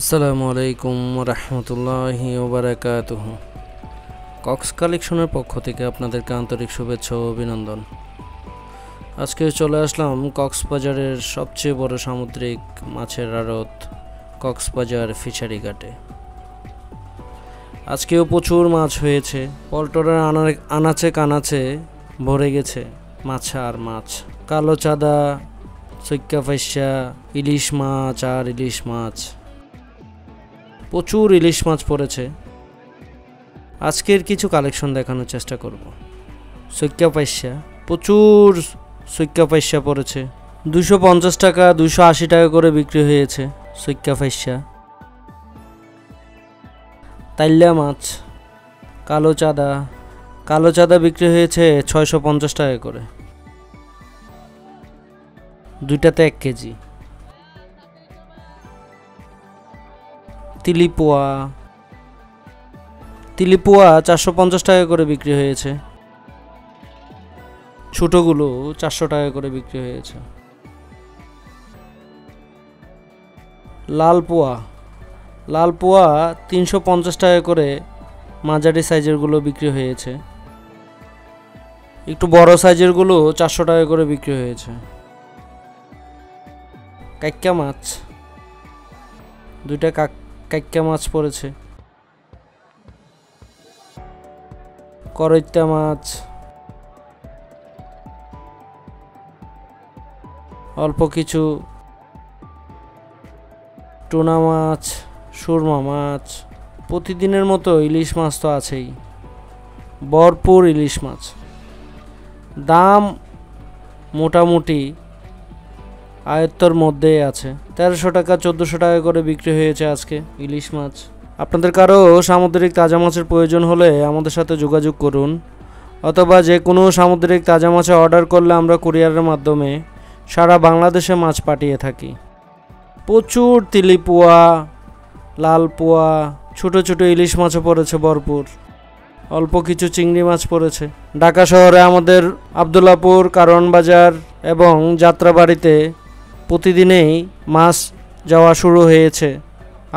আসসালামু আলাইকুম রহমতুল্লাহি ওবারাকাতুহ। কক্স কালেকশনের পক্ষ থেকে আপনাদেরকে আন্তরিক শুভেচ্ছা ও অভিনন্দন। আজকে চলে আসলাম কক্সবাজারের সবচেয়ে বড় সামুদ্রিক মাছের আড়ত কক্সবাজার ফিশারি ঘাটে। আজকেও প্রচুর মাছ হয়েছে, পল্টনের আনাচে কানাচে ভরে গেছে মাছ আর মাছ। কালো চাঁদা, সৈক্কা ফাইসা, ইলিশ মাছ আর ইলিশ মাছ, প্রচুর ইলিশ মাছ পড়েছে। আজকের কিছু কালেকশন দেখানোর চেষ্টা করব। সৈক্কা পাইসা, প্রচুর সৈক্কা পাইসা পড়েছে। 250 টাকা 280 টাকা করে বিক্রি হয়েছে সৈক্কা পাইসা। তাইল্লা মাছ, কালো চাঁদা বিক্রি হয়েছে 650 টাকা করে, দুইটাতে 1 কেজি। তিলিপুয়া 450 টাকা করে বিক্রি হয়েছে, ছোটগুলো 400 টাকা করে বিক্রি হয়েছে। লালপোয়া 350 টাকা করে মাঝারি সাইজেরগুলো বিক্রি হয়েছে, একটু বড় সাইজেরগুলো 400 টাকা করে বিক্রি হয়েছে। কাইক্কা মাছ, দুইটা কাইক্কা মাছ পড়েছে। করইত্যা মাছ, অল্প কিছু টুনা মাছ, সুরমা মাছ, প্রতিদিনের মতো ইলিশ মাছ তো আছেই, ভরপুর ইলিশ মাছ। দাম মোটামুটি আয়ত্তর মধ্যেই আছে, 1300 টাকা 1400 টাকা করে বিক্রি হয়েছে আজকে ইলিশ মাছ। আপনাদের কারো সামুদ্রিক তাজা মাছের প্রয়োজন হলে আমাদের সাথে যোগাযোগ করুন, অথবা যে কোনো সামুদ্রিক তাজা মাছে অর্ডার করলে আমরা কুরিয়ারের মাধ্যমে সারা বাংলাদেশে মাছ পাঠিয়ে থাকি। প্রচুর তিলিপুয়া, লালপুয়া, ছোট ছোট ইলিশ মাছও পড়েছে ভরপুর, অল্প কিছু চিংড়ি মাছ পড়েছে। ঢাকা শহরে আমাদের আবদুল্লাপুর, কারওয়ান বাজার এবং যাত্রাবাড়িতে প্রতিদিনেই মাছ যাওয়া শুরু হয়েছে।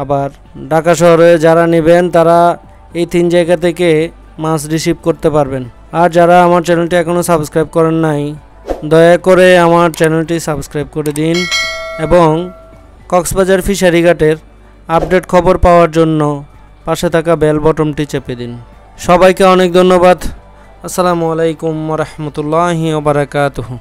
আবার ঢাকা শহরে যারা নেবেন তারা এই 3 জায়গা থেকে মাছ রিসিভ করতে পারবেন। আর যারা আমার চ্যানেলটি এখনও সাবস্ক্রাইব করেন নাই, দয়া করে আমার চ্যানেলটি সাবস্ক্রাইব করে দিন এবং কক্সবাজার ফিশারি ঘাটের আপডেট খবর পাওয়ার জন্য পাশে থাকা বেল বটনটি চেপে দিন। সবাইকে অনেক ধন্যবাদ। আসসালামু আলাইকুম রহমতুল্লাহি ওয়া বারাকাতুহু।